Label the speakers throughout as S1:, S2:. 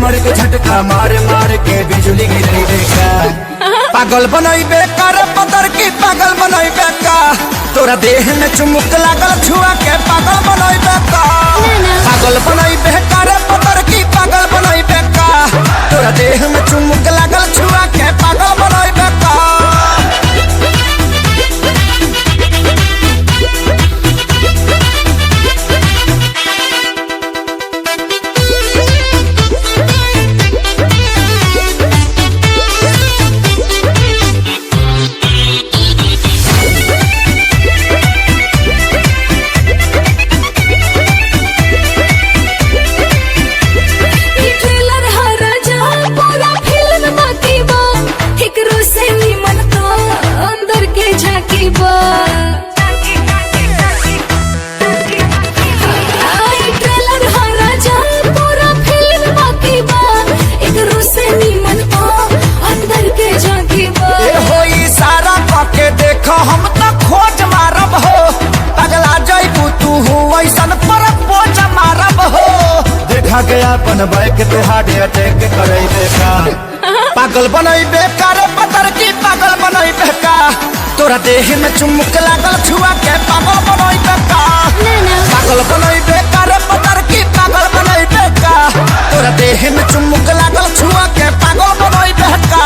S1: कमर के झटका मार मार के बिजली गिरई देखा। पागल बनई बेकार पतर की पागल बनई बेका, तोरा देह में चुमुक लागल छुआ के पागल बनई बेका। पागल बनई बेकार पतर की पागल बनई बेका, तोरा देह में चुमुक लागल छुआ के पागल बनई बेका। हम तो खोज मारब हो, पगला जइबू तू ऐसन पर पोज मारब हो। देखा गया अपन बैक पे हार्ट अटैक करई बेका। पागल बनई बेकार पतर की पागल बनई बेका, तोरा देह में चुमुक लागल छुआ के पागल बनई बेका। पागल बनई बेकार पतर की पागल बनई बेका, तोरा देह में चुमुक लागल छुआ के पागल बनई बेका।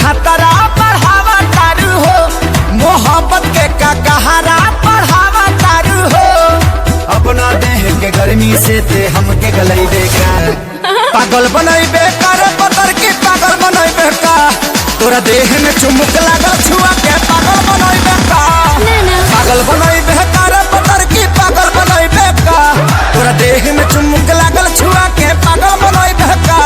S1: खतरा बढ़ावा तारू हो, मोहब्बत के कहारा बढ़ावा तारू हो। अपना देह के गर्मी से ते हमके गलई बेका। पागल बनई बेकार पतर की पागल बनई बेका, तोरा देह में चुमुक लागल छुआ के पागल बनई बेका। पागल बनई बेकार पतर की पागल बनई बेका, तोरा देह में चुमुक लागल छुआ के पागल बनई बेका।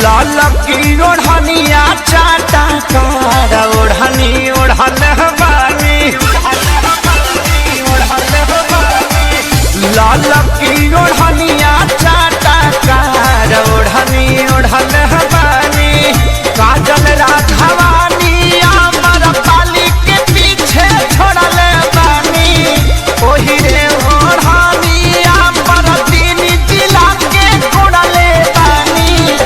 S1: लाल की ओढ़निया चाटा कार ओढ़नी ओढ़ल बानी, लाल की ओढ़निया चाटा कार ओढ़नी ओढ़ल बानी। काजल राघवानी अमर पाली के पीछे छोड़ल बानी, ओही रे ओढ़नी अमर तीन जिला के छोड़ल बानी।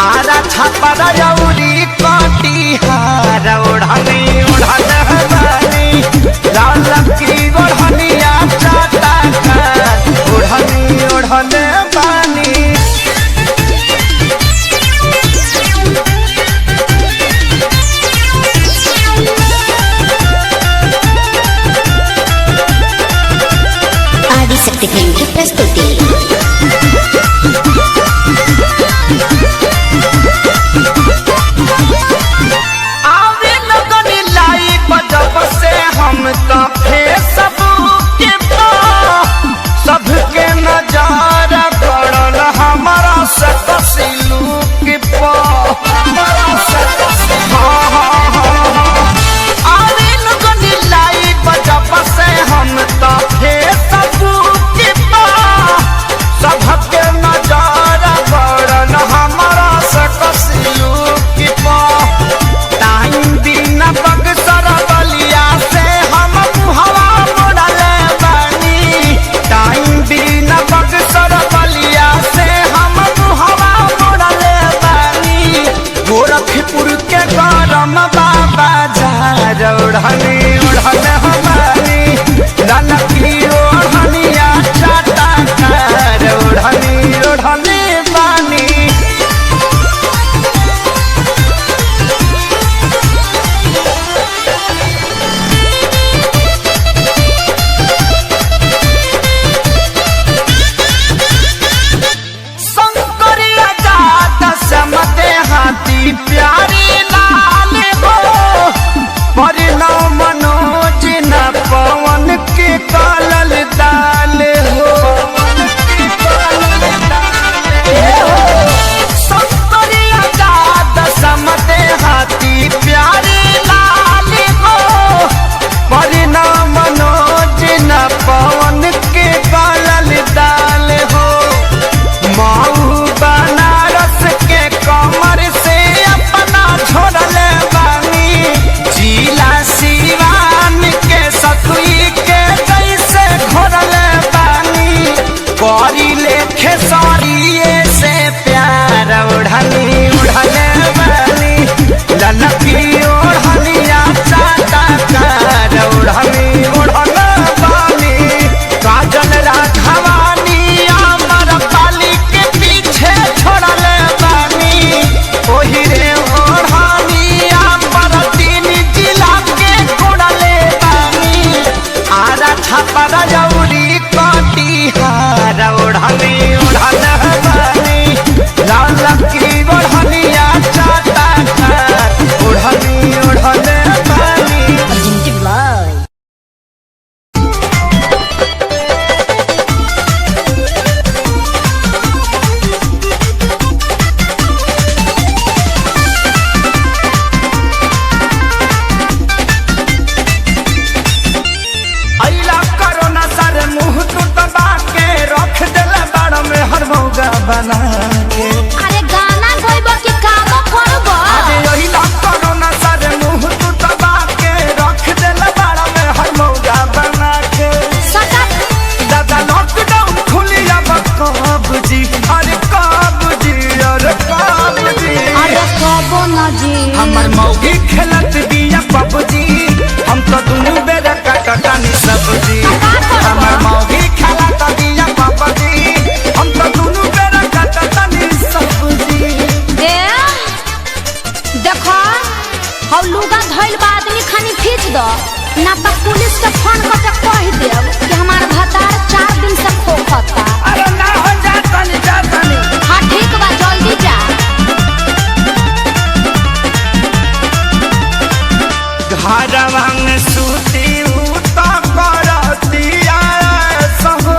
S1: आरा छापर जौरी कटिहार ओढ़नी ओढ़ल बानी, लाल की ओढ़निया चाटा कार ओढ़नी ओढ़ल बानी।
S2: आदिशक्ति फिल्म की प्रस्तुति।
S1: हम तो फेसबुक सबके नजार पड़ल हमारा सकसिलूक हम तो फेसबुक सबके नजार पड़ल हमारा सकसिलूक। टाइम दिन बक्सर बलिया से हम हवा मोड़ल बानी, टाइम दिन बक्सर बलिया से हम हवा मोड़ल बानी। गोरखपुर के गरम बाबा झार ओढ़नी ओढ़ल हमारी, लाल की ओढ़निया चाटा कार ओढ़नी ओढ़नी बानी। मौगी खेलत बिया पबजी हम तो दुनू बेरा कटनी सब्जी हमर मौगी खेलत बिया पबजी हम तो दुनू बेरा कटनी सब्जी
S2: देखो हम लुगा धइल बा आदमी खानी खींच दो ना तो पुलिस के फोन करके कह देब कि हमार भतार 4 दिन से खोखता।
S1: अरे ना हो जातनी
S2: हाँ ठीक बा जल्दी जा।
S1: घरवा में सूती उता करतिया सहो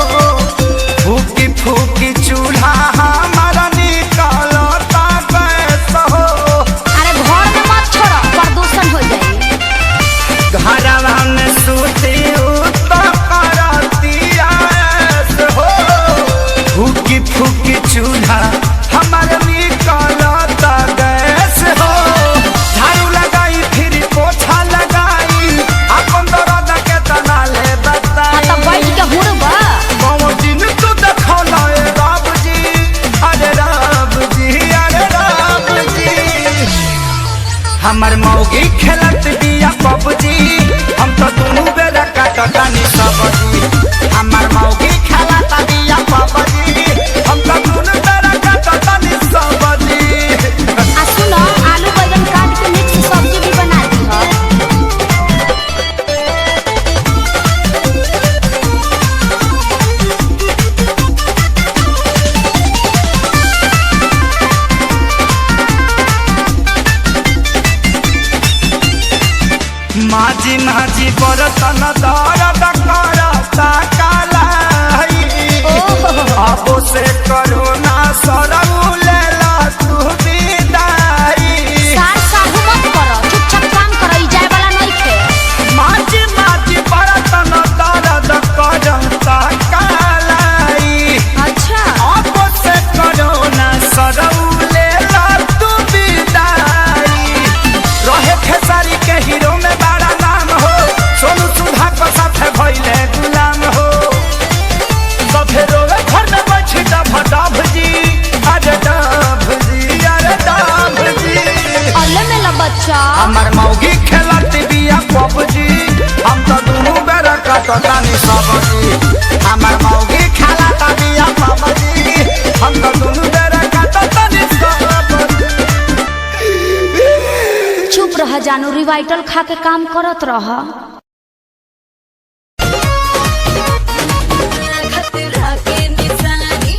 S1: फूकी फूकी चूल्हा हमारा निकलता कैसे हो।
S2: अरे घर में मत छोड़ो प्रदूषण हो जाए।
S1: घरवा में सूती उता करतिया सहो फूकी फूकी चूल्हा हमारा निकलता कैसे हो। झाड़ू लगाई फिर पोछा लगाई अपन दर्द के तना ले बता
S2: तो बैठ के हुड़बा
S1: दिन तू देखौला ए रब जी अरे रब जी अरे रब जी हमर मौगी खेलत बिया पबजी हम तो दुनू बेरा कटनी सब्जी हमर मौगी खेलत बिया पबजी हम तो दुनू बेरा कटनी सब्जी।
S2: आ सुनो आलू बैंगन काट के मिक्स सब्जी भी बना दी हो।
S1: माझी माझी बरतन दर्द करता कालाई अब से करो ना सरऊ लेला तू विदाई।
S2: सार साहू मत करो चुपचाप काम करो ई जाए वाला नहीं थे।
S1: माझी माझी बरतन दर्द करता कालाई
S2: अच्छा
S1: अब से करो ना सरऊ लेला तू विदाई। रहे खेसारी के हीरो में बड़ा नाम हो सोनू सुधा को साथे भइले गुलाम हो सफे रोवे घर में बैठी डभ डभ जी अरे डभ जी अरे डभ जी।
S2: अल्ले में ला बच्चा
S1: हमर मौगी खेलत बिया पबजी हम तो दुनू बेरा कटनी सब्जी हमर मौगी खेलत बिया पबजी हम तो दुनू बेरा कटनी सब्जी।
S2: चुप रह जानू रिवाइटल खा के काम करत रह।
S3: खतरा के निशानी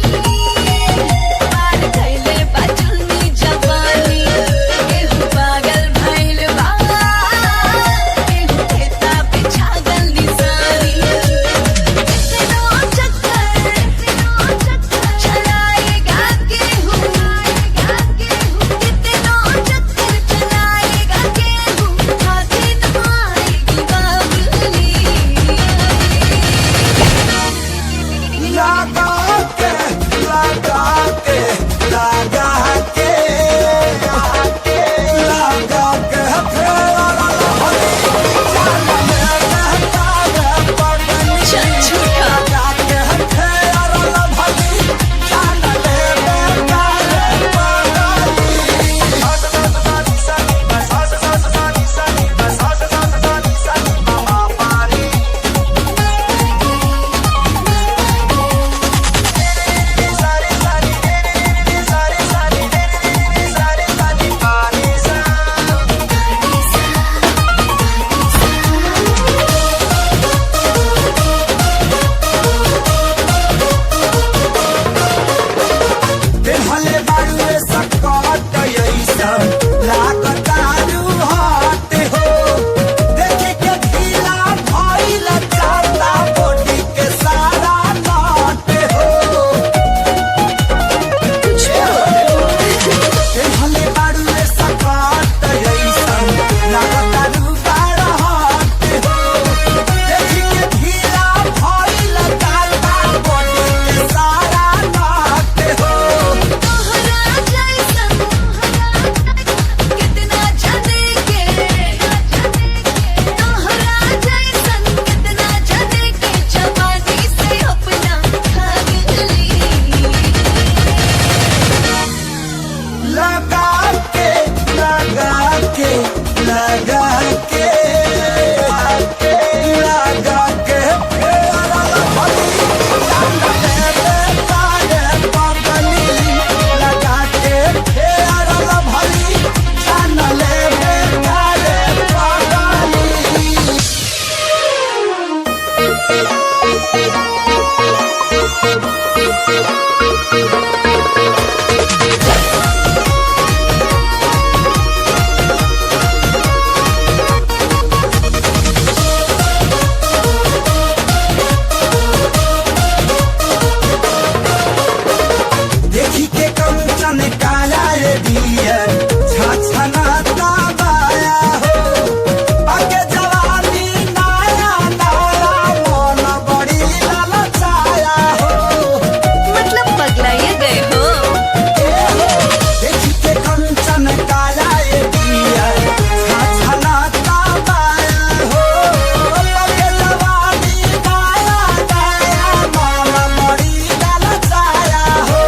S3: पार कैले बाजुनी जवानी केहू पागल भइल बा केहू खेता पे छागल निशानी कितनो चक्कर चलाएगा केहू कितनो चक्कर चलाएगा केहू हाथी न आएगी बारी
S1: लगा के लगा के लगा के देखी के कंचन काला रे दिया छछना ताबाया हो आगे जवानी नाया नाया मन बड़ी ललचाया हो
S3: मतलब पगलाए गए हो।
S1: देखी के कंचन काला रे दिया छछना ताबाया हो आगे जवानी नाया नाया मन बड़ी ललचाया हो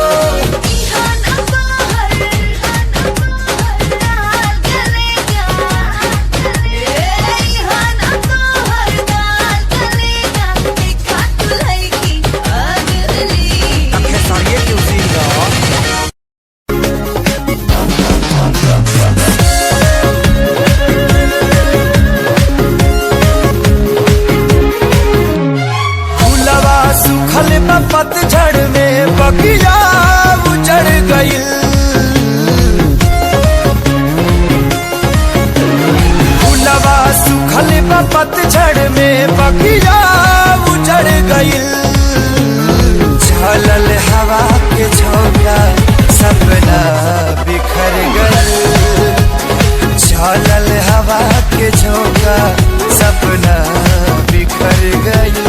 S1: फूलवा सुखल बा पतझड़ में बगिया उजड़ गइल फूलवा सुखल बा पतझड़ में बगिया उजड़ गइल झलल हवा के झोंका सपना बिखर गइल झलल हवा के झोंका सपना बिखर गइल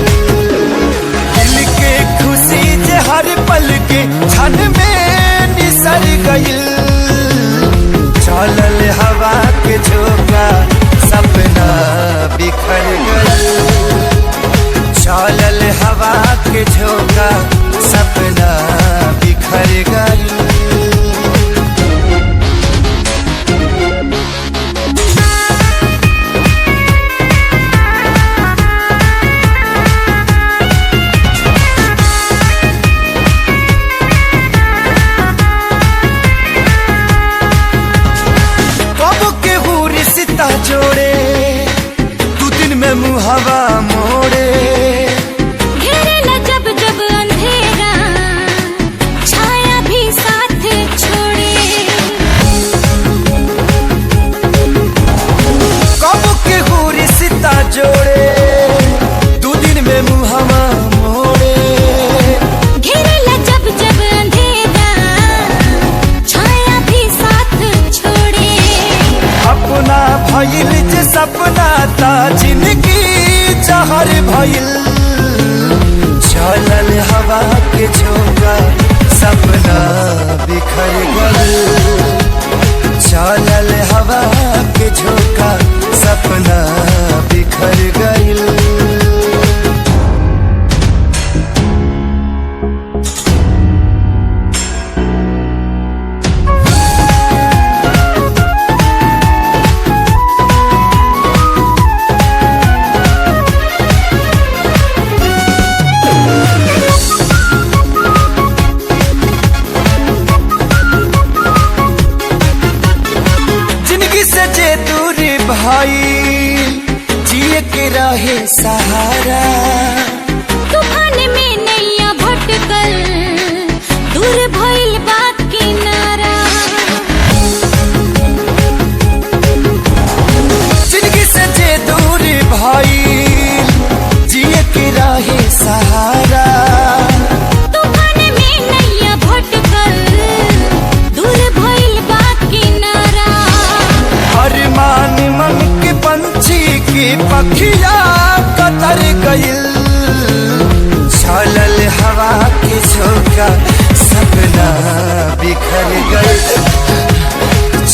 S1: दिल के खुशी जे हर पल के क्षण में निसर गइल चलल हवा के झोंका सपना बिखर गइल चलल हवा के झोंका सपना बिखर गइल जोड़े तू दिन में मुहावा मोड़े
S2: घेरेला जब जब अंधेरा छाया भी साथ छोड़े
S1: कब के हुरी सिता जोड़े तू दिन में मुहावा मोड़े
S2: घेरेला जब जब अंधेरा छाया भी साथ छोड़े
S1: अपना भइल जे सपना ता जिंदगी जहर भइल चलल हवा के झोंका सपना बिखर गइल चलल हवा के झोंका सपना बिखर गइल भाई जिए के रहे सहारा
S2: तूफान में नैया भटकल दूर भइल बा किनारा
S1: जिंदगी से जे दूर भाई जिए के रहे सहारा
S2: तूफान में नैया भटकल दूर भइल बा किनारा
S1: अरमान मन के पंछी की पखिया कतर गइल चलल हवा के झोंका सपना बिखर गइल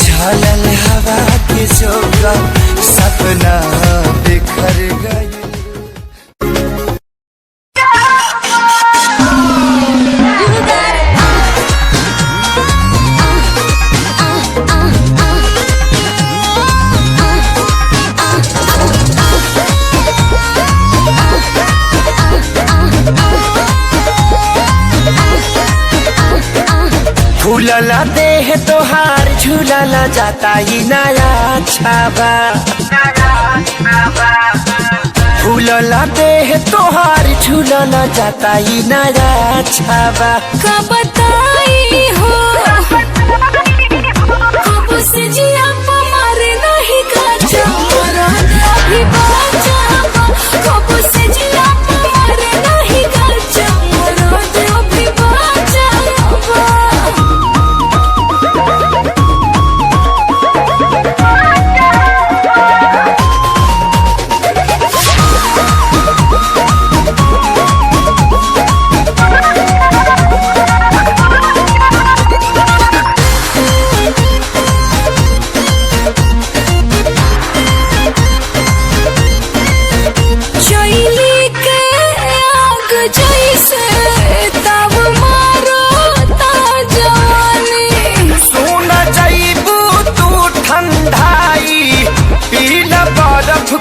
S1: चलल हवा के झोंका सपना बिखर गइल फूलला देह तोहार झूलला जाता ही नया छाबा फूलला देह तोहार झूलला जाता ही नया छाबा
S3: का बताई हो कब से जिया मारे नहीं काचा मरद अभी बाचा कब से जिया मारे नहीं काचा मरद अभी बाचा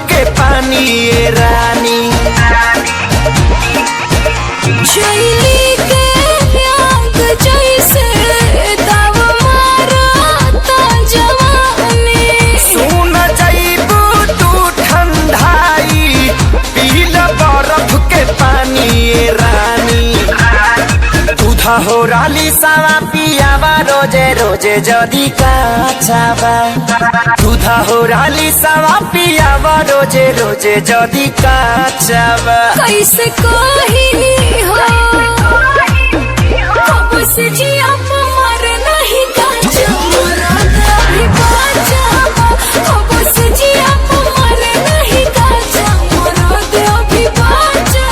S1: के पानी ये रानी
S3: शैली के आग जैसे दब मारता जवानी
S1: सुन जाइबू तू ठंडाई पीला बर्फ के पानी ये रानी दूधा हो राली सावा पियावा रोजे रोजे जदी काचावा दूधा हो राली सावा पियावा रोजे रोजे जदी काचावा
S3: कैसे कही हो कब से जिया मारे नहीं काचा मरद अभी बाचा कब से जिया मारे नहीं काचा मरद अभी बाचा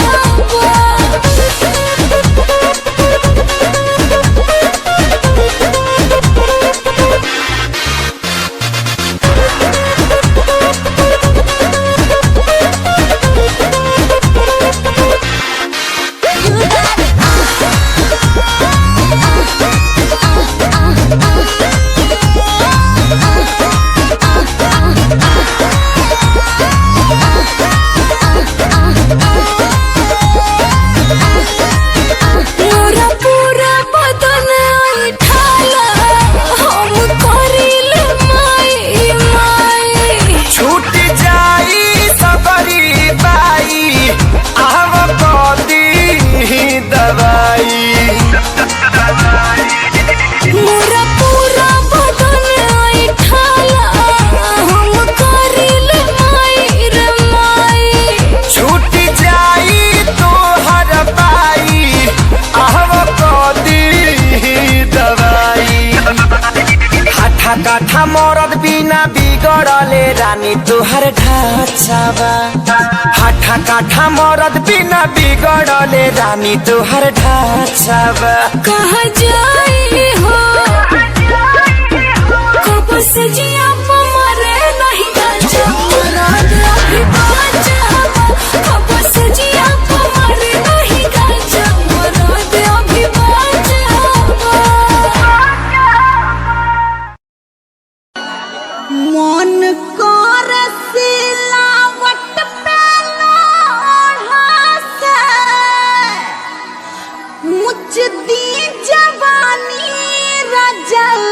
S1: काठा मरद बिना बिगड़ले रानी तुहर ढाचावा हाठा काठा मरद बिना बिगड़ले रानी तुहर ढाचावा
S3: कहाँ जाए हो कब से जिया मारे नहीं काचा मरद अभी बाचा कब से जिया मारे नहीं काचा मरद अभी बाचा
S2: मन कर सिलावट पे लोढ़ा से मुझ दी जवानी रजल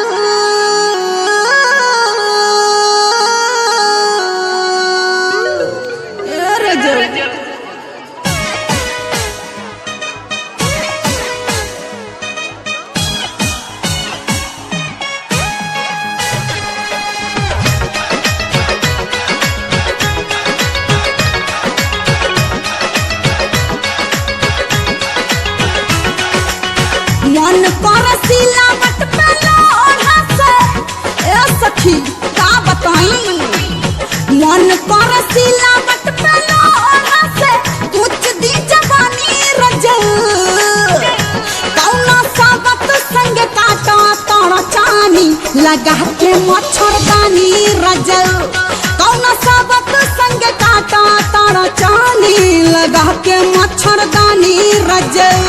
S2: मन पर सिलावट पे लोढ़ा से ए सखी का बताई मन पर सिलावट पे लोढ़ा से कुछ दी जवानी रजल कौना साबत संग काटा तारा चानी लगा के मच्छरदानी रजल कौना साबत संग काटा तारा चानी लगा के मच्छरदानी रजल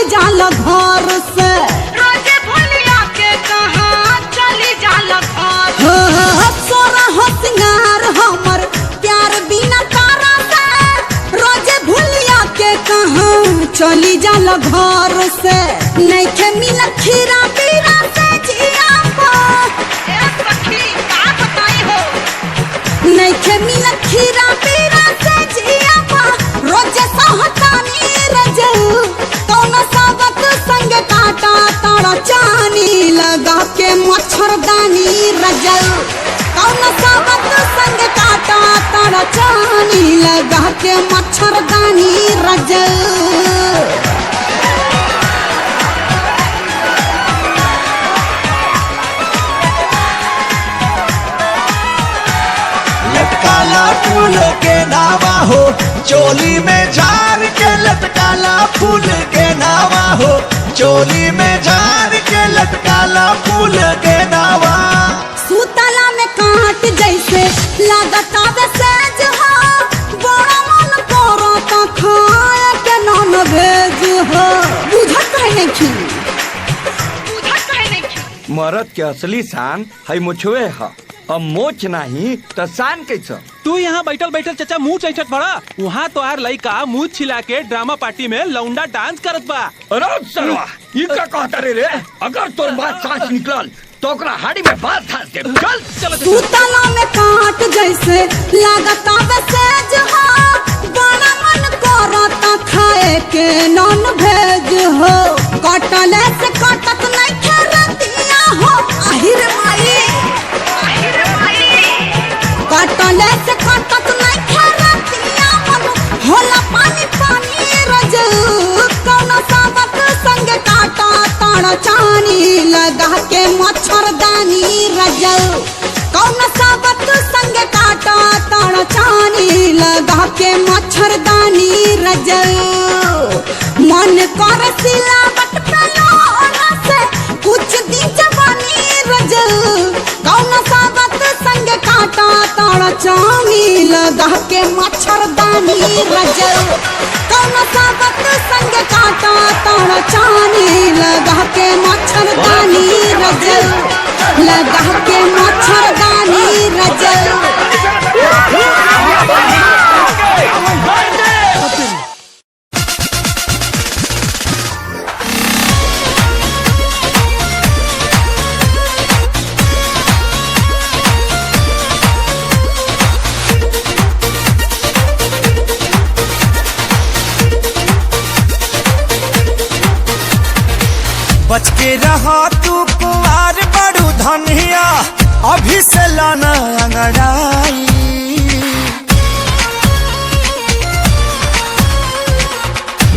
S4: चली जाल घर से रोजे भूलिया के कहाँ चली जाल घर सोरा हो सिंगार हमर प्यार बिना तारा से रोजे भूलिया के कहाँ चली जाल घर से नहीं के मिला खीरा पीरा से जिया नहीं के मिला खीरा पीरा से जिया रोजे सहतानी रजऊ कौन सावत संग काटा तारा चानी लगा के मच्छरदानी रजऊ कौन सावत संग काटा तारा चानी लगा के मच्छरदानी रजऊ
S1: लटकाला फूल के नावा हो चोली में झार के लटकाला फूल के नावा हो चोली में झार के लटकाला फूल के नावा
S4: सूतला में काट जैसे लागत आवे सेज हो बड़ा मन करो तो खाए के नॉन भेज हो बुझत है नहीं
S5: मरद के असली शान है मुछवे है अब मोच नहीं तो शान कैसा।
S6: तू यहाँ बैठल बैठल चाचा मुँह चैचत पड़ा वहाँ तो आर लड़का मुँह छिला के ड्रामा पार्टी में लौंडा डांस करत बा।
S5: अरे सरवा ये क्या कहता रे अगर तोर बात सांस निकलल तो ओकरा हाड़ी में बात फांस दे चल चल
S4: सूतला में काट जैसे लागत आवे सेज हो बड़ा मन करो तो खाए के नॉन भेज हो कटले से कटत नहीं खरतिया हो आहिर माई कटले से कटत नहीं खरतिया मन होला पानी पानी रजऊ कौन सावत संग काटा तारा चानी लगा के मच्छरदानी रजऊ कौन सावत संग काटा तारा चानी लगा के मच्छरदानी रजऊ मन कर सिलावट पे लोना से कुछ दिन जवानी रजऊ कौन सावत संग काटा तारा चानी लगा के मच्छरदानी रजऊ कौन सावत संग काटा तारा चानी लगा के मच्छरदानी रजऊ लगा के मच्छरदानी रजऊ
S1: बच के रहा तू कुआर बड़ू धनिया अभी से लाना अंगड़ाई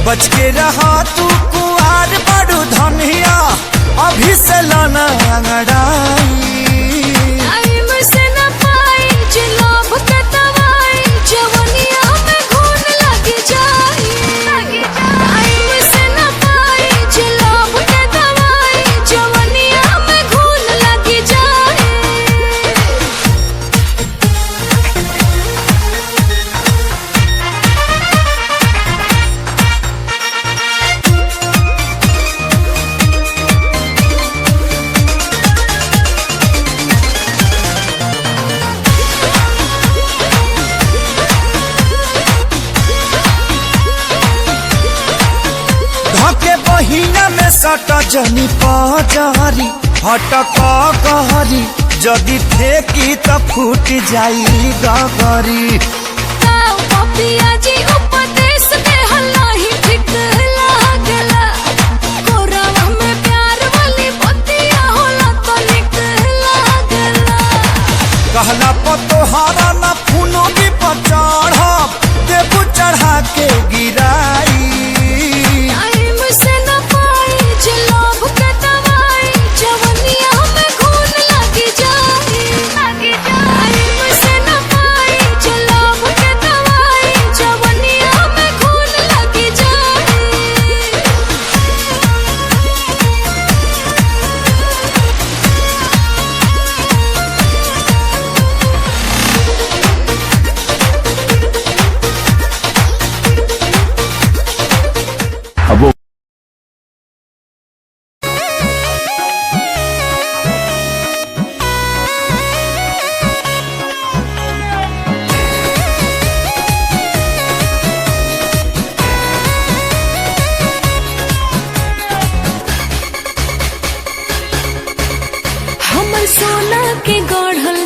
S1: बच के रहा तू कुआर बड़ू धनिया अभी से लाना अंगड़ाई सट जनी पजारी हटक कहरी जदि फेंकी त फूट जाई गगरी कहला पतोहारा न फूनो भी पचढ़ देबू चढ़ा के गिराई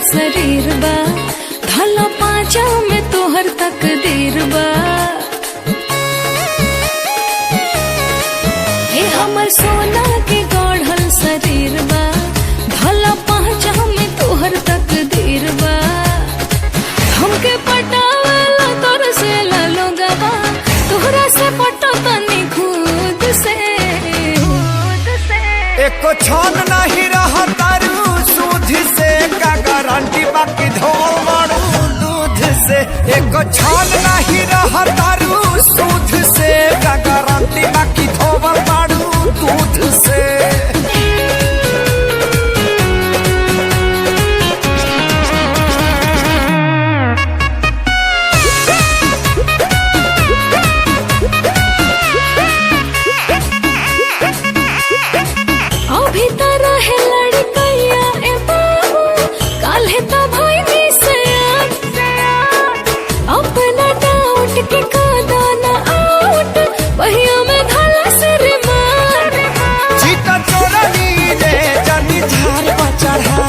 S3: शरीर बा धला पाँचा में तोहर तकदीर बा हे हमर सोना के गढ़ल शरीर बा धला पाँचा में तोहर तकदीर बा हमके पटावेला तोर से लोगवा तोहरा से पटो तनी खुद से
S1: एको छन नहीं रहा तारू सूद से का गारंटी बाकी धोल मारू दूध से एको छन नहीं रहा तारू सूद से का गारंटी बाकी धोल मारू दूध से
S3: अभी तारा है लड़कैया ए बाबू काल्हे तो भाई से अपना डाउट के कादा ना आउट बहिया में धाला से रे मार
S1: चीता चोरनी रे जानी झार पर चढ़ा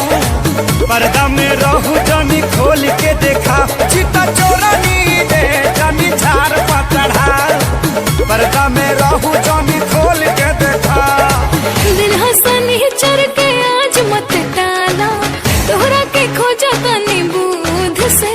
S1: पर्दा में रहू जानी खोल के देखा चीता चोरनी रे जानी झार पर चढ़ा पर्दा में रहू जानी खोल के देखा
S3: दिल हंसनी चढ़ के आज मत डाला तोहरा के खोजा तनी बूध से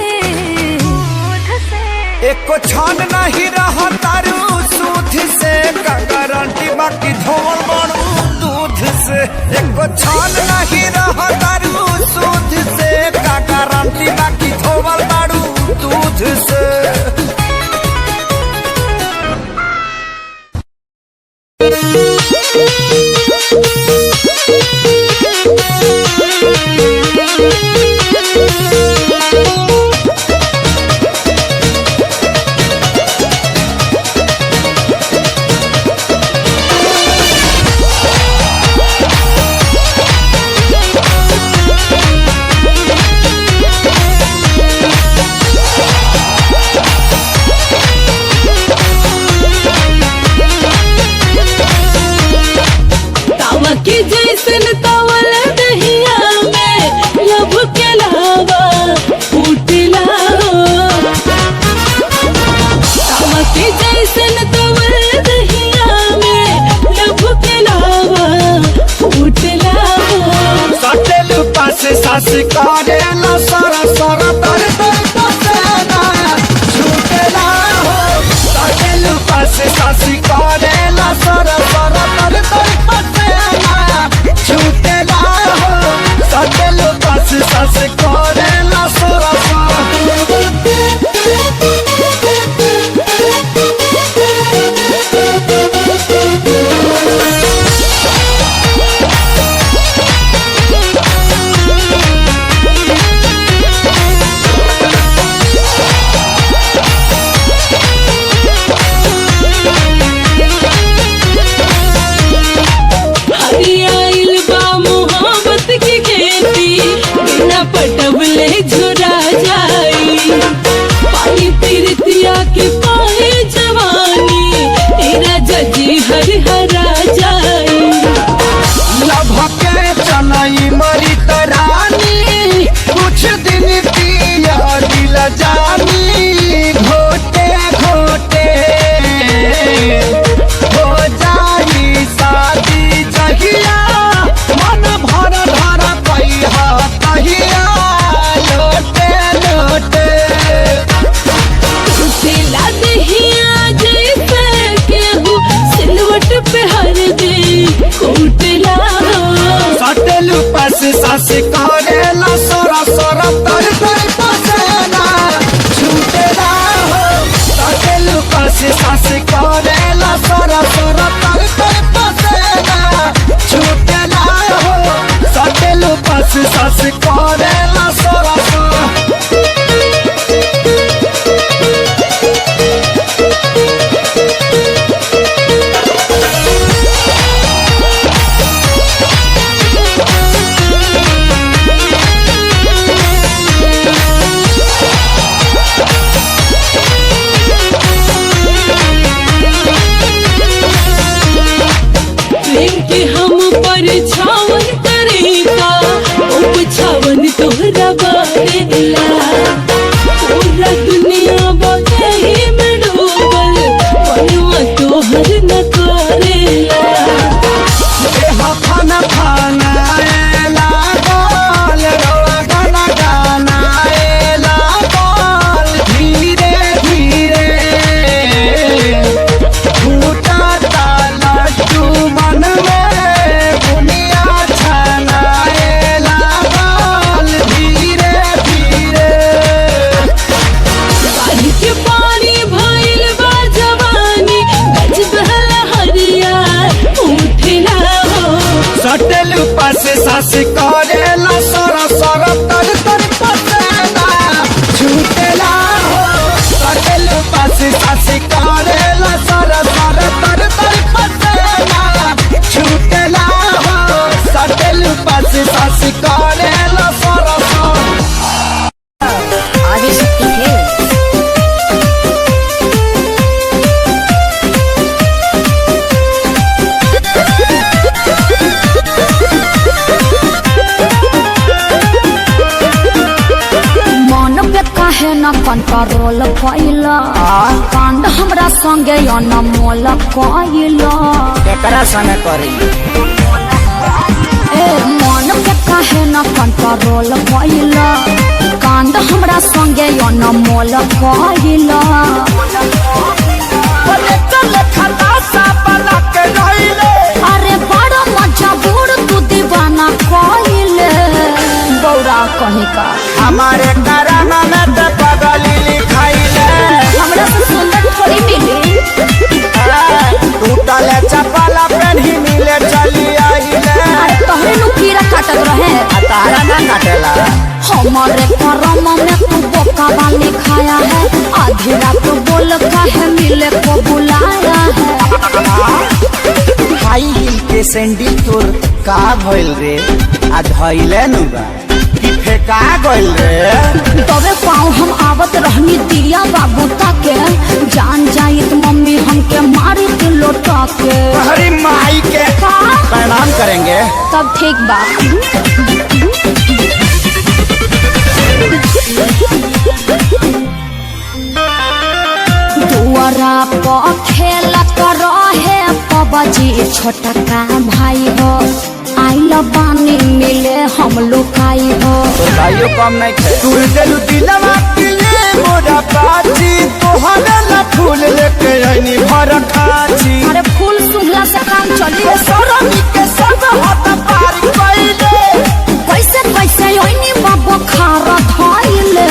S1: एको छान नहीं रहा तारू सूद से का गारंटी बाकी धोल मारू दूध से एको छान नहीं रहा तारू सूद से का गारंटी बाकी धोल मारू दूध से
S3: कि जैसन तवल दहिया में लब के लावा फूटला कि जैसन तवल दहिया में लब के लावा फूटला
S1: सटेल पास सास करे ना सारा सारा तर तर पसेना छूटेला हो सटेल पास सास करे ना सारा सारा तर तर पसेना छूटेला हो सटेल पास सास करे ना सारा सारा
S3: पटबले झुरा जाई पानी तीरतिया के पाए जवानी तेरा जजी हर हरा जाई
S1: लभके चनई मरी तरानी कुछ दिन पिया दिल जानी घोटे घोटे हो जाई शादी जहिया मन भर धर कहिया कहिया लोटे लोटे
S3: दिला दहिया जैसे केहू सिलवट पे हर दे कूटला
S1: सटेलू पास सास करेला सोरा सोरा तर तर पसेना छूटेला हो सटेलू पास सास करेला सोरा सोरा तर तर पसेना छूटेला हो सटेलू पास सास करेला सोरा सोरा
S3: प्रेम के हम पर छावन करेगा उप छावन
S2: कंट्रोल कैला कांड हमरा संगे अनमोल कैला
S1: एकरा संगे करी
S2: ए मन के काहे न कंट्रोल कैला कांड हमरा संगे अनमोल कैला
S1: बोले चले खलासा बना के रहिले
S2: अरे बड़ा मजा बूढ़ तू दीवाना कैले गौरा कहीं का
S1: हमारे कराना में ते पगली लिखाइले
S2: हमरा से सुंदर थोड़ी मिली
S1: टूटले चपला पेन्ही मिले चली आइले
S2: अरे तोहरे नु कीड़ा काटत रहे
S1: तारा ना काटेला
S2: हमारे करम में तू बोका वाली खाया है आधी रात बोल काहे मिले को बुलाया है
S1: हाई हिल के सैंडल तोर का भइल रे आ धइले नुबा कि फेका गइल रे
S2: तबे पाँव हम आवत रहनी दिया बाबू ताके जान जाइत मम्मी हमके मारी के लोटा के
S1: हरी माई के प्रणाम करेंगे
S2: तब ठीक बा दुआरा पर खेलत रहे पबजी छोटका भाई हो आइल बानी मिले हम लुकाई हो
S1: तो भाइयों कम नहीं खे तू दिलु दिलवा के लिए मोरा पाची तोहरे ला फूल लेके आईनी भर खाची
S2: अरे फूल सुंघला से काम चली
S1: सरमी के सब हाथ पार कइले
S2: कैसे कैसे ओइनी बाबा खारा धइले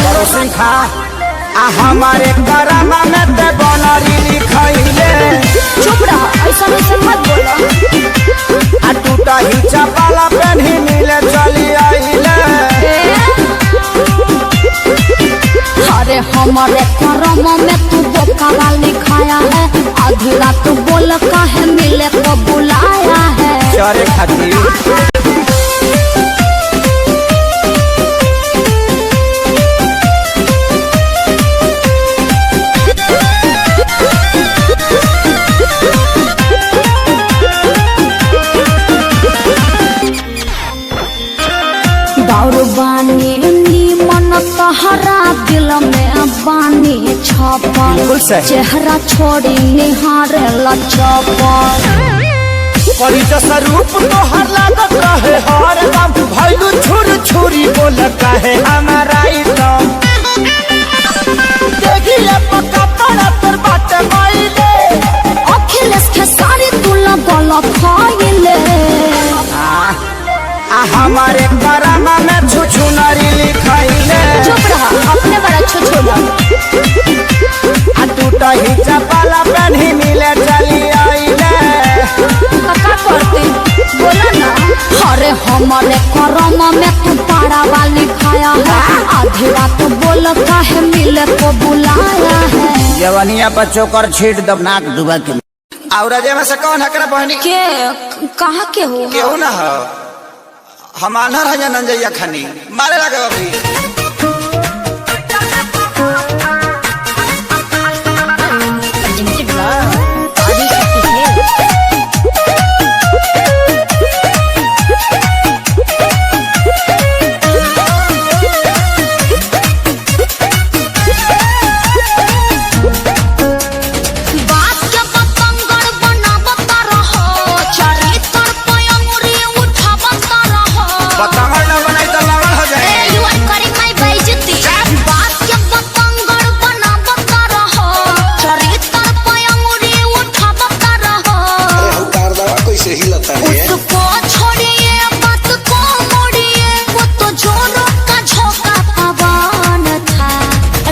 S1: परोसन खा आ हमारे करामा में ते बनरी लिखाइले
S2: चुप रह ऐसा वैसा मत बोलो
S1: आ टूटा ही चपला पेन्ही मिले चली आइले
S2: अरे हमारे करम में तू बोका वाली खाया है आधी रात बोल काहे मिले को बुलाया है
S1: चरे खातिर
S2: दारू बानी नीमन तहरा दिल में बानी
S1: बिल्कुल
S2: छपल
S1: सही।
S2: चेहरा छोड़ी निहारे लचपल
S1: परी जैसा रूप तो हर लागत रहे हर दम भैलू छुर छुरी बोल कहे हमारा एकदम देखिए पक्का पड़ा तर बाटे माइले
S2: अखिलेश के सारी तू लगल खाइले
S1: आ हमारे करामा में छुछु नारी लिखाइले
S2: चुप रहा अपने बड़ा छुछुला
S1: आ टूटा ही चपला पेन्ही मिले चली आइले
S2: का करती बोला ना अरे हमारे करम में तू पाड़ा वाली खाया है आधी रात बोल काहे मिले को बुलाया है
S1: जवनिया पर चोकर छीट दबनाक डुबा के और में से कौन हकरा बहनी
S2: के कहाँ के हो
S1: केहू ना हो हम आन्हर है नंजैया खानी मारे लगे अभी
S2: बात के पतंगर बनावत रहो चरित्र पे अंगुरी उठावत रहो
S1: पतंगर न बनाई तो लगल हो जाए
S2: यू आर करिंग माय बेइज्जती बात के पतंगर बनावत रहो चरित्र पे अंगुरी उठावत रहो
S7: कैसे हिलता है
S2: उसको छोड़िए बात को मोड़िए वो तो जोरों का झोंका पवन था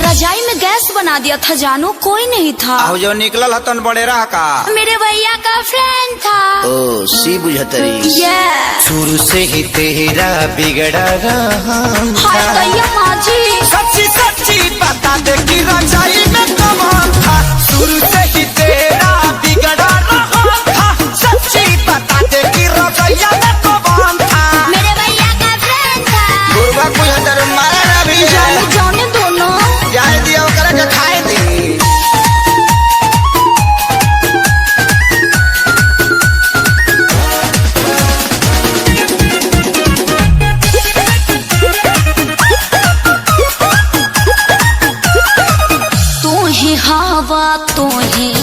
S2: रजाई में गैस बना दिया था जानू कोई नहीं था
S1: आहू जो निकलल हतन बड़े रहा का
S2: मेरे भैया का फ्रेंड था
S7: ओ सी बुझतरी
S2: यस
S1: शुरू से ही तेरा बिगड़ा रहा
S2: हाय दैया माजी
S1: सच्ची सच्ची बता दे कि रजाई में कमाल था शुरू से ही तेरा बिगड़ा रहा था सच्ची बता दे कि रजाइया में कमाल था
S2: मेरे भैया का फ्रेंड था
S1: गुरबा कोई हतर मारा ना भी
S2: जाने जाने दोनों
S1: जाए दिया ओकरा के खाए दी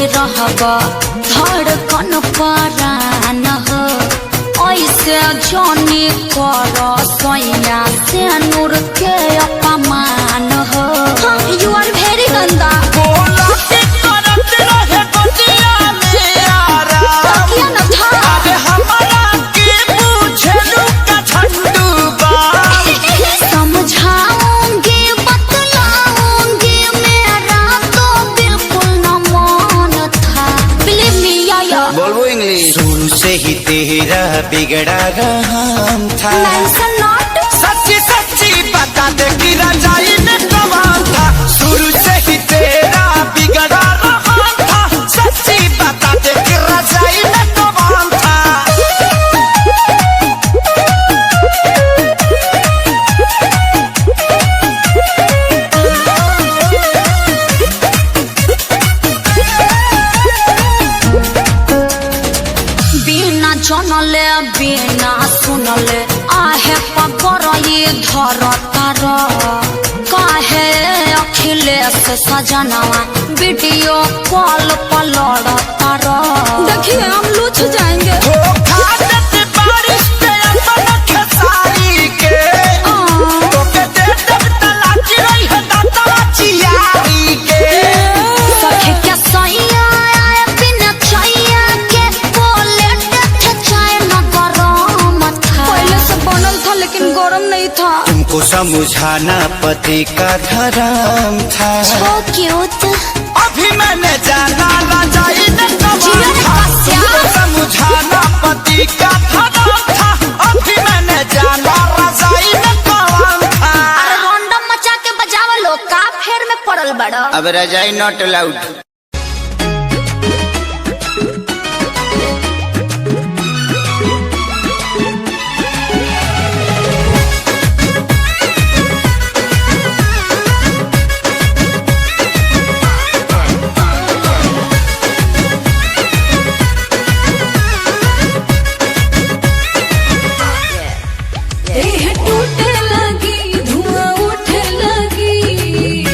S2: ही रहबा धड़कन परान हो ऐसे जाने कर सैया से नूर के अपमान हो यू आर वेरी गंदा
S1: बोला के करत रहे गोदिया में आराम
S2: तकिया न था
S1: अरे हमारा के पूछलू का झंडू बा
S2: समझाऊंगी बतलाऊंगी मेरा तो बिल्कुल न मन था बिलीव मी या
S7: बोलबो इंग्लिश।
S1: शुरू से ही तेरा बिगड़ा रहम था
S2: मेंशन नॉट
S1: सच्ची सच्ची बता दे कि रजाई में कमाल था शुरू से ही तेरा बिगड़ा रहम था सच्ची बता दे कि रजाई में कमाल था
S2: बिना जनले बिना सुनले आहे पकर ये धर तार काहे अखिलेश सजनवा वीडियो कॉल पर लड़ तार देखिए हम लूच जाएंगे
S1: हो खादत बारिश पे अपन खेसारी के तो के दे दब तलाची रही है दाता चियारी के
S2: सखी के सैया आए बिना चाहिए के बोले थे चाय न गरम था पहले से बनल था लेकिन गरम नहीं था
S1: तुमको समझाना पति का धर्म था
S2: so cute
S1: अभी मैंने जाना रजाई में कमाल
S2: जीवन
S1: था
S2: कस्या।
S1: तुमको समझाना पति का धर्म था अभी मैंने जाना रजाई में कमाल था
S2: अरे रैंडम मचा के बजावा लो का फेर में पड़ल बड़ा
S7: अब रजाई नॉट अलाउड।
S3: देह टूटे लगी धुआं उठे लगी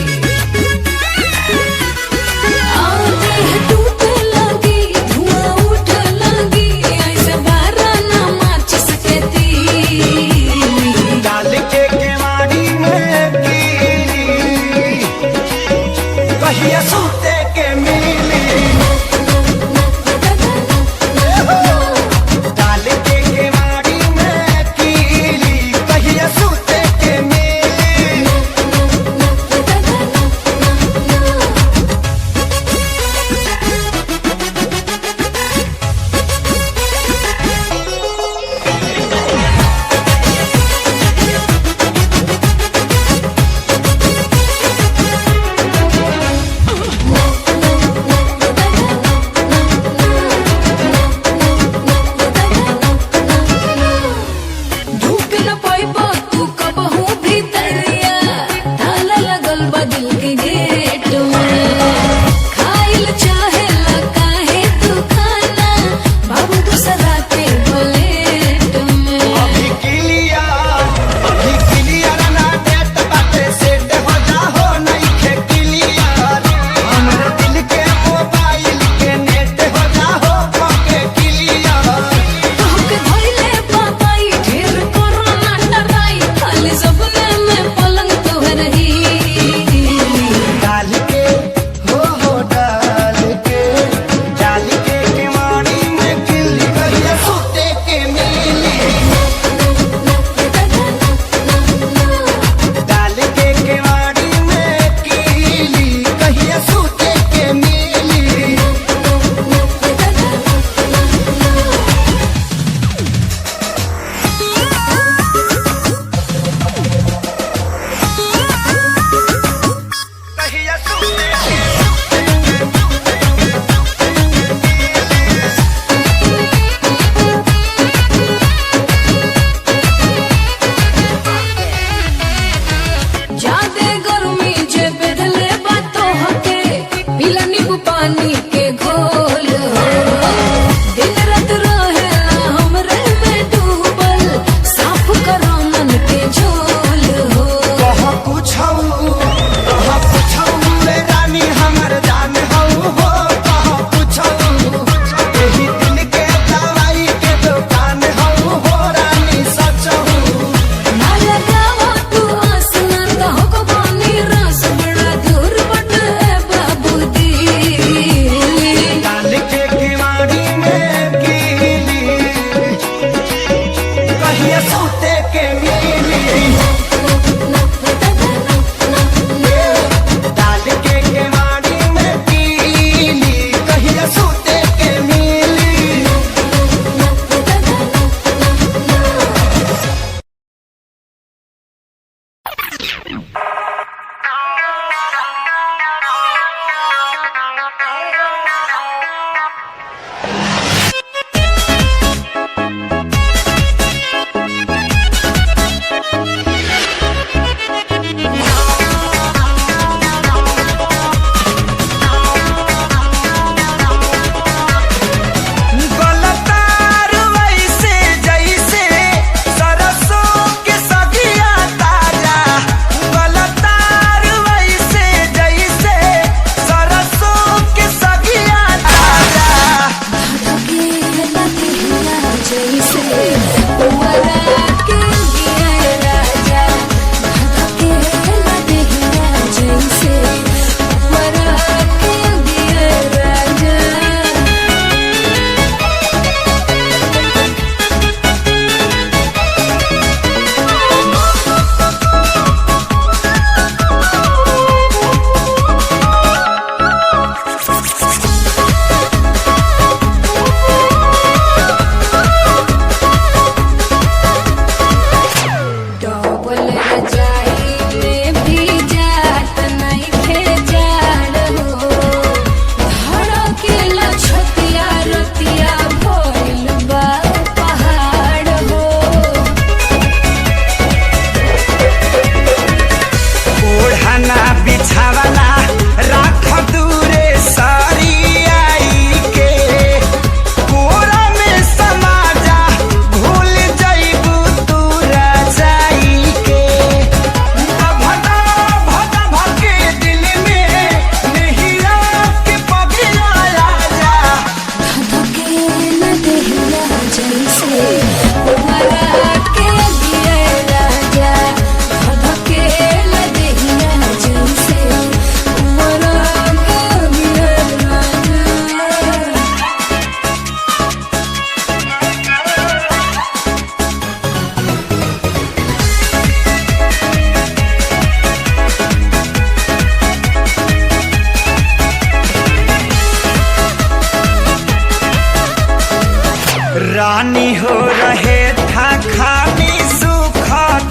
S1: रानी हो रहे था खानी सुख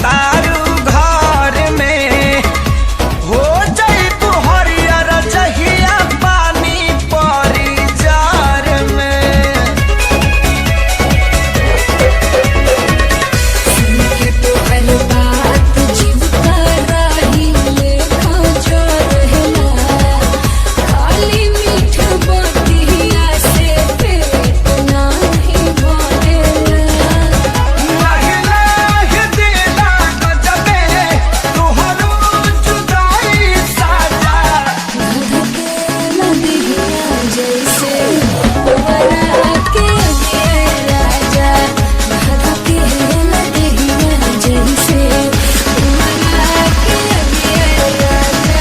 S1: तारू घर में हो जाई तू हरियर जहिया पानी परी जार में।
S3: के तो हर बात जीवता रही लेखा जो रहना खाली मीठ बतिया से पेट नाही भरेला।
S1: लाहि दिला गजबे तुहरो जुदाई साजा।
S3: लदिया जैसे बरा के राजा के लदिया जैसे बरा के राजा।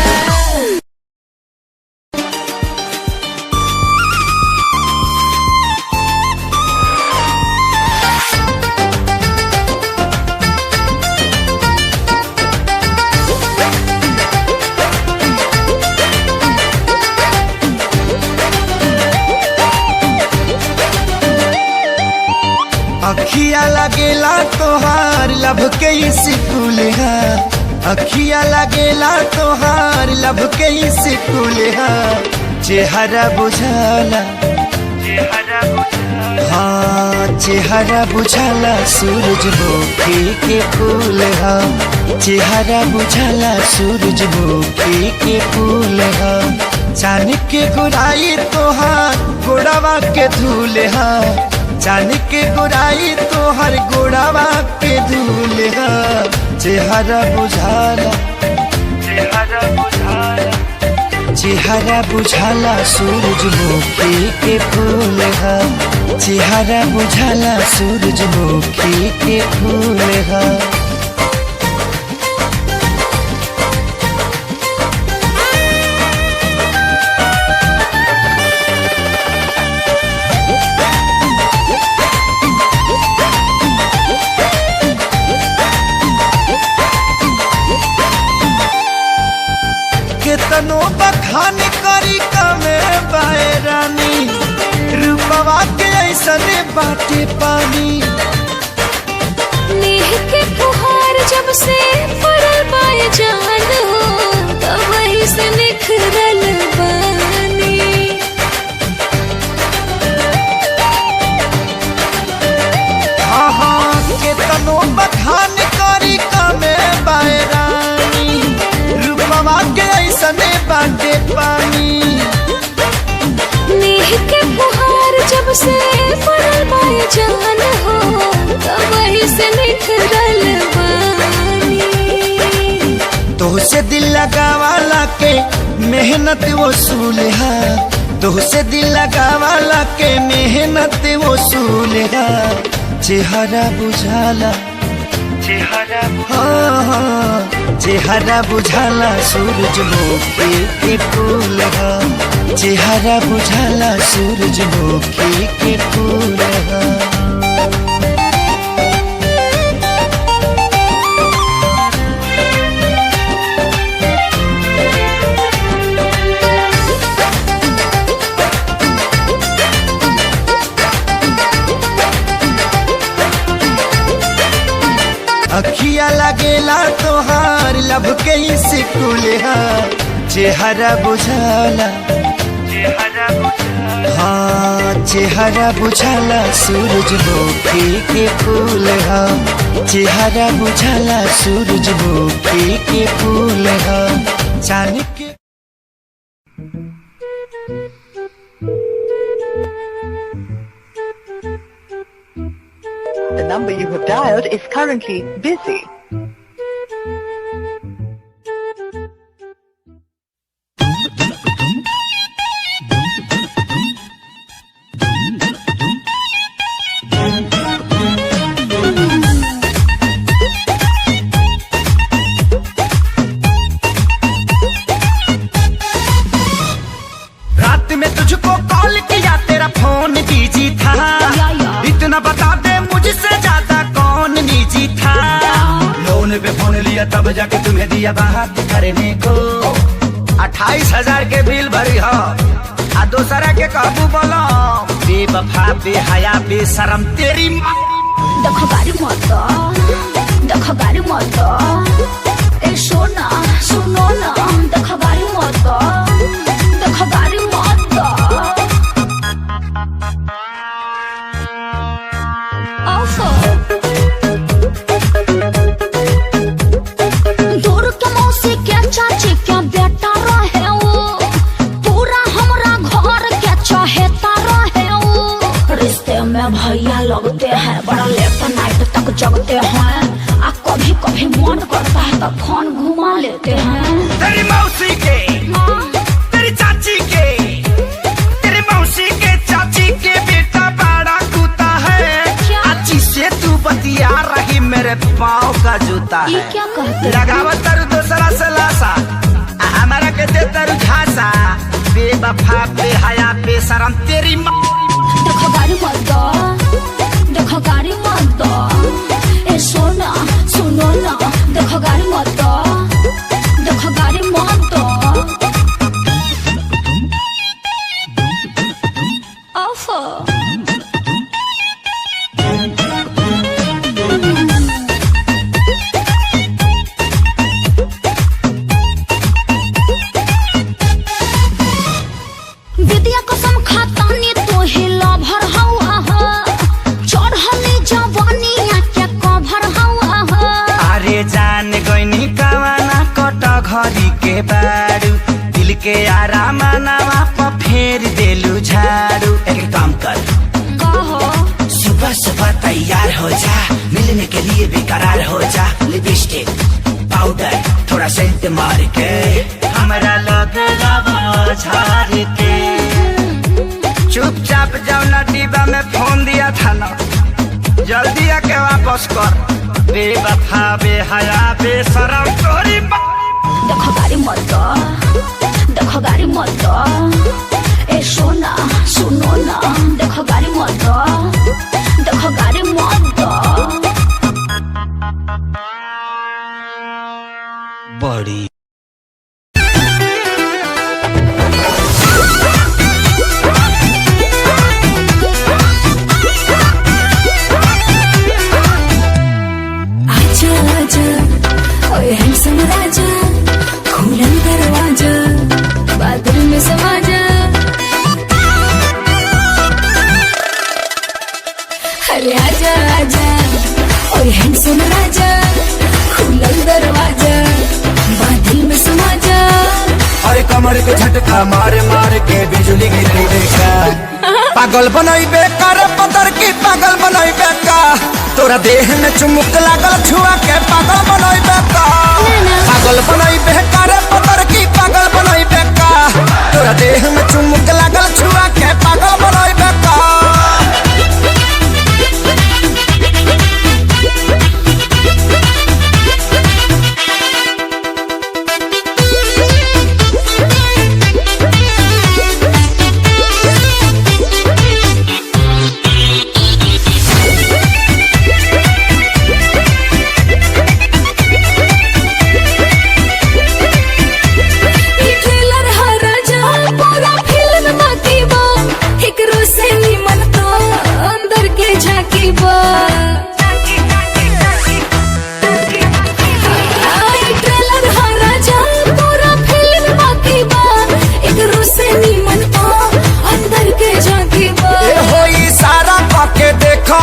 S1: अखिया लगेला तोहार लब के स्कूल है। अखिया लगेला तोहार लब के स्कूल है। चेहरा बुझाला हाँ चेहरा बुझाला सूरजमुखी के फूल है। चेहरा बुझाला सूरजमुखी के फूल है। चांद के गुराई तोहार गोड़ावा के धूल है। चांद के गुराई तोहर गोड़ावा के धूल है। चेहरा बुझाला चेहरा बुझाला सूरजमुखी के फूल है। चेहरा बुझाला सूरजमुखी के फूल है। केतनो बखान करी कमे बाए रानी रूपवा के ऐसन बाटे पानी।
S3: नेह के फुहार जब से पड़ल बाए जान हो तब वही से निखरल बानी।
S1: हाँ हाँ केतनो बखान करी कमे बाए रानी रूपवा के ऐसन बाटे पानी।
S3: नेह के फुहार जब से पड़ल बाए जान हो तब वही से निखरल बानी।
S1: तोहसे दिल लगावाला के मेहनत वसूल है। तोहसे दिल लगावाला के मेहनत वसूल है। चेहरा बुझाला हाँ हाँ चेहरा बुझाला सूरजमुखी के फूल है। चेहरा बुझाला सूरजमुखी के फूल है। अखिया लगेला तोहार लब के स्कूल है। चेहरा बुझाला हाँ चेहरा बुझाला सूरजमुखी के फूल है। चेहरा बुझाला सूरजमुखी के फूल है। चांद के
S8: The number you have dialed is currently busy.
S1: रात में तुझको कॉल किया तेरा फोन बिजी था। इतना बता दे मुझसे ज्यादा कौन निजी था। लोन पे फोन लिया तब जाके तुम्हें दिया बात करने को। 28,000 के बिल भरी हो आ दूसरा के काबू बोलो बेवफा बेहया बेशरम तेरी माँ।
S2: देखो गाड़ी मत देखो गाड़ी मत ए सोना सुनो ना देखो गाड़ी मत देखो गाड़ी मत दूर के मौसी के चाची के बेटा रहे वो पूरा हमरा घर के चहेता रहे वो रिश्ते में भैया लगते हैं बड़ा लेट नाइट तक जगते हैं आ कभी कभी मन करता है तो फोन घुमा लेते हैं।
S1: तेरी मौसी के तेरी चाची के तेरी मौसी के चाची के बेटा बड़ा कूता है। अच्छी से तू बतिया रही मेरे पाँव का जूता
S2: ये
S1: है।
S2: क्या कहते
S1: लगावत तरु दूसरा से लासा हमारा के दे तरु झांसा बेवफा बेहया बेशरम तेरी माँ।
S2: देखो गाड़ी मत देखो गाड़ी मत ए सोना सुनो ना देखो गाड़ी मत देखो गाड़ी मत ओफो विद्या कसम खातानी तो हिला भर हवा चढ़ली जवानी के कभर हवा
S1: अरे जान गईनी कवाना कट घरी के बारू दिल के आराम नवा पर फेर देलू झाड़ू। एक काम कर
S2: कहो
S1: सुबह सुबह तैयार हो जा मिलने के लिए बेकरार हो जा लिपस्टिक पाउडर थोड़ा सेंट मार के हमारा लग झाड़ के चुपचाप जाओ ना डिब्बा में फोन दिया था ना जल्दी आके वापस कर बेवफा बेहया बेशरम तोरी माँ।
S2: देखो गाड़ी मत देखो गाड़ी मत ए सोना सुनो ना देखो गाड़ी मत देखो गाड़ी मत
S1: बड़ी
S3: आजा आजा ओए हैंडसम राजा खुला दरवाजा बादल में समा जा। अरे आजा आजा ओए हैंडसम राजा खुला दरवाजा बादल में समा जा।
S1: अरे कमर के झटका मार मार के बिजली गिरी देखा पागल बनाई बेकार पतर की पागल बनाई बेका तोरा देह में चुमुक लागल छुआ के पागल बनाई बेका पागल बनाई बेकार पतर की पागल बनाई बेका तोरा देह में चुमुक लागल छुआ के पागल बनाई बेका।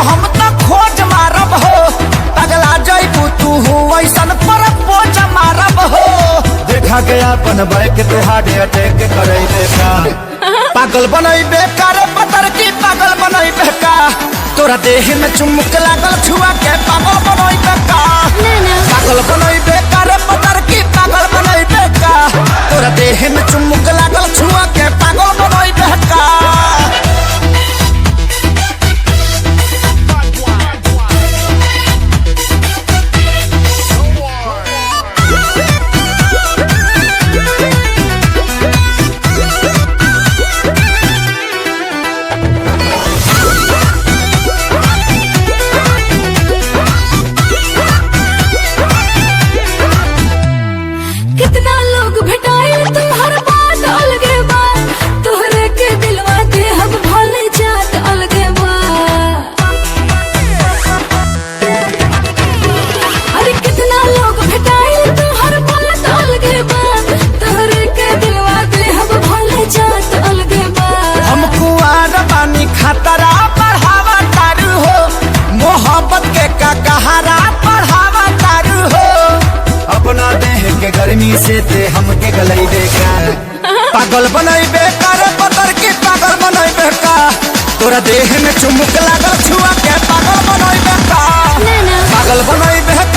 S1: हम तो खोज मारब हो पगला जैबू तू ऐसन पर पोज मारब हो देखा गया अपन बैक तो हार्ट अटैक करे का पागल बनैबे कर पतर की पागल बनैबे का तोरा देह में चुमुक लागल छुआ के पागल बनैबे का पागल बनैबे कर पतर की पागल बनैबे का तोरा देह में चुमुक लागल छुआ के पागल बनैबे का।
S3: कितना लोग भेटाए तुम्हार बात अलगे बात तोहरे के दिल
S1: खतरा बढ़ावा तारू हो, मोहब्बत के का कहारा बढ़ावा तारू हो। अपना देह के गर्मी से ते हमके गलई बेका, पागल बनई बेकार पतर के पागल बनई बेका, तोरा देह में चुमुक लागल छुआ के पागल बनई बेका, पागल बनई बेका।